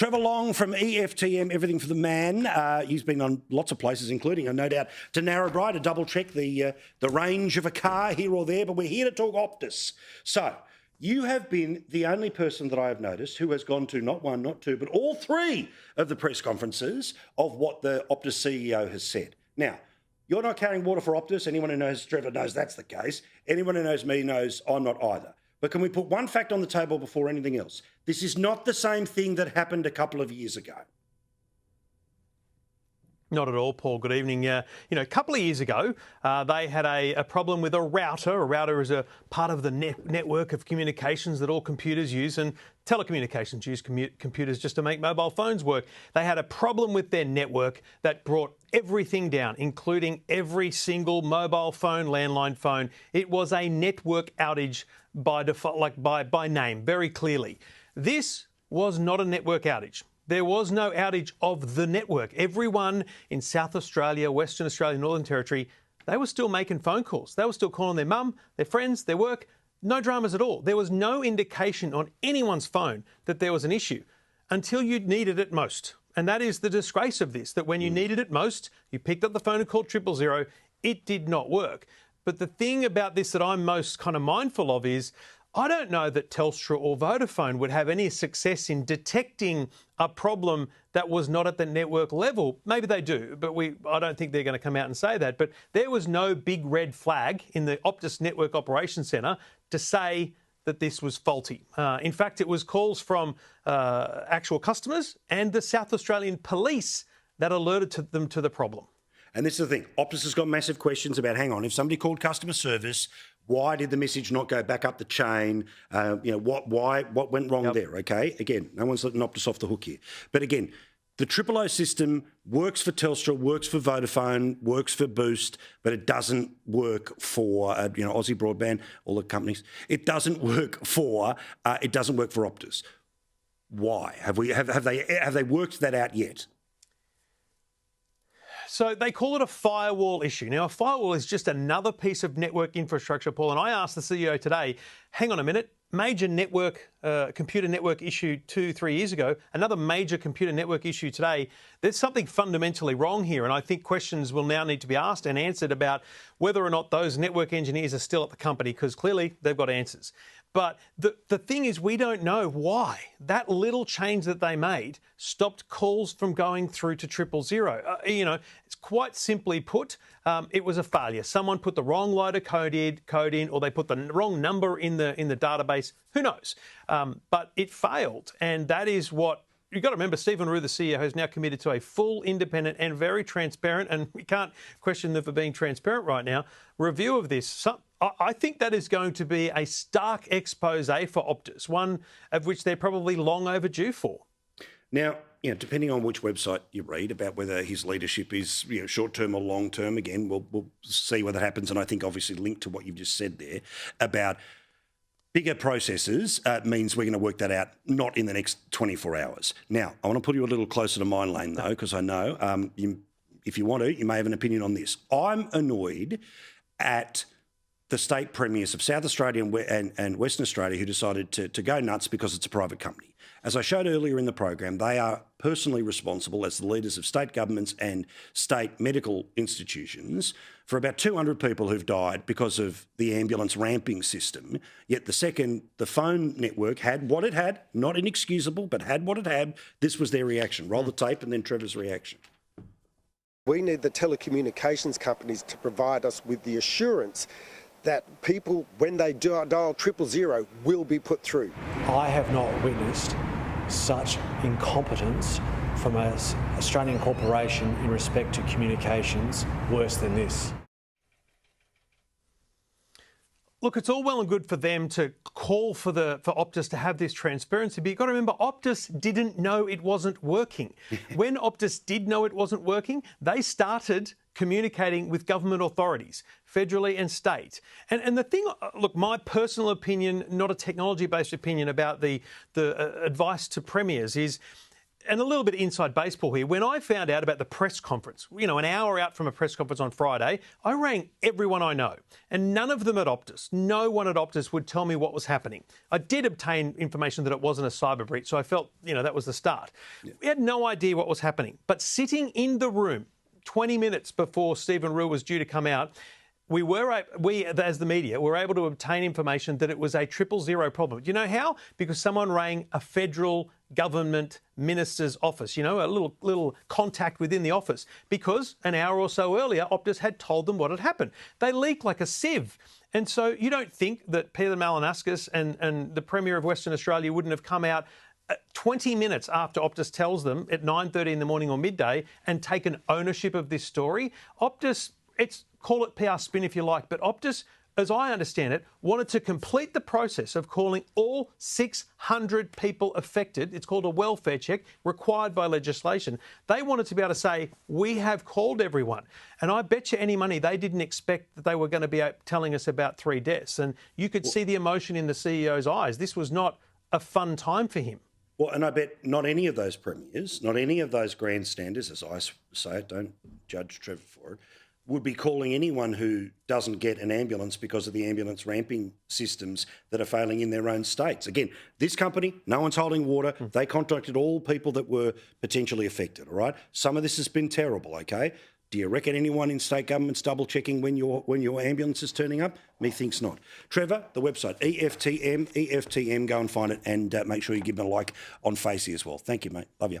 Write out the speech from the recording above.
Trevor Long from EFTM, Everything for the Man. He's been on lots of places, including, no doubt, to Narrabri to double-check the range of a car here or there, but we're here to talk Optus. So you have been the only person that I have noticed who has gone to not one, not two, but all three of the press conferences of what the Optus CEO has said. Now, you're not carrying water for Optus. Anyone who knows Trevor knows that's the case. Anyone who knows me knows I'm not either. But can we put one fact on the table before anything else? This is not the same thing that happened a couple of years ago. Not at all, Paul. Good evening. A couple of years ago, they had a problem with a router. A router is a part of the network of communications that all computers use, and telecommunications use computers just to make mobile phones work. They had a problem with their network that brought everything down, including every single mobile phone, landline phone. It was a network outage by default, by name, very clearly. This was not a network outage. There was no outage of the network. Everyone in South Australia, Western Australia, Northern Territory, they were still making phone calls. They were still calling their mum, their friends, their work. No dramas at all. There was no indication on anyone's phone that there was an issue until you needed it most. And that is the disgrace of this, that when you needed it most, you picked up the phone and called 000, it did not work. But the thing about this that I'm most kind of mindful of is I don't know that Telstra or Vodafone would have any success in detecting a problem that was not at the network level. Maybe they do, but I don't think they're going to come out and say that. But there was no big red flag in the Optus Network Operations Centre to say that this was faulty. In fact, it was calls from actual customers and the South Australian Police that alerted them to the problem. And this is the thing. Optus has got massive questions about, hang on, if somebody called customer service, why did the message not go back up the chain? What went wrong there, okay? Again, no one's letting Optus off the hook here. But again, the 000 system works for Telstra, works for Vodafone, works for Boost, but it doesn't work for, Aussie Broadband, all the companies. It doesn't work for Optus. Why? Have they worked that out yet? So they call it a firewall issue. Now, a firewall is just another piece of network infrastructure, Paul. And I asked the CEO today, hang on a minute, major computer network issue 2-3 years ago, another major computer network issue today. There's something fundamentally wrong here. And I think questions will now need to be asked and answered about whether or not those network engineers are still at the company, because clearly they've got answers. But the thing is, we don't know why that little change that they made stopped calls from going through to 000. It's quite simply put, it was a failure. Someone put the wrong load of code in, or they put the wrong number in the database. Who knows? But it failed, and that is what. You've got to remember, Stephen Rue, the CEO, has now committed to a full, independent and very transparent, and we can't question them for being transparent right now, review of this. I think that is going to be a stark expose for Optus, one of which they're probably long overdue for. Now, depending on which website you read about whether his leadership is short-term or long-term, again, we'll see whether it happens. And I think obviously linked to what you've just said there about bigger processes means we're going to work that out not in the next 24 hours. Now, I want to put you a little closer to my lane, though, because I know if you want to, you may have an opinion on this. I'm annoyed at the state premiers of South Australia and Western Australia who decided to go nuts because it's a private company. As I showed earlier in the program, they are personally responsible as the leaders of state governments and state medical institutions for about 200 people who've died because of the ambulance ramping system. Yet the second the phone network had what it had, not inexcusable, but had what it had, this was their reaction. Roll the tape and then Trevor's reaction. We need the telecommunications companies to provide us with the assurance that people, when they dial 000, will be put through. I have not witnessed such incompetence from an Australian corporation in respect to communications worse than this. Look, it's all well and good for them to call for Optus to have this transparency, but you've got to remember, Optus didn't know it wasn't working. When Optus did know it wasn't working, they started communicating with government authorities, federally and state. And the thing, look, my personal opinion, not a technology-based opinion about the advice to premiers is, and a little bit of inside baseball here, when I found out about the press conference, an hour out from a press conference on Friday, I rang everyone I know, and none of them at Optus, no one at Optus would tell me what was happening. I did obtain information that it wasn't a cyber breach, so I felt, that was the start. Yeah. We had no idea what was happening, but sitting in the room 20 minutes before Stephen Rule was due to come out, we, as the media, were able to obtain information that it was a 000 problem. Do you know how? Because someone rang a federal government minister's office, a little contact within the office, because an hour or so earlier, Optus had told them what had happened. They leaked like a sieve. And so you don't think that Peter Malinauskas and the Premier of Western Australia wouldn't have come out 20 minutes after Optus tells them at 9:30 in the morning or midday and taken ownership of this story? Optus, call it PR spin if you like, but Optus, as I understand it, wanted to complete the process of calling all 600 people affected. It's called a welfare check, required by legislation. They wanted to be able to say, we have called everyone. And I bet you any money they didn't expect that they were going to be telling us about 3 deaths. And you could see the emotion in the CEO's eyes. This was not a fun time for him. Well, and I bet not any of those premiers, not any of those grandstanders, as I say it, don't judge Trevor for it, would be calling anyone who doesn't get an ambulance because of the ambulance ramping systems that are failing in their own states. Again, this company, no one's holding water. They contacted all people that were potentially affected, all right? Some of this has been terrible, okay? Do you reckon anyone in state government's double-checking when your ambulance is turning up? Methinks not. Trevor, the website, EFTM, go and find it, and make sure you give them a like on Facey as well. Thank you, mate. Love you.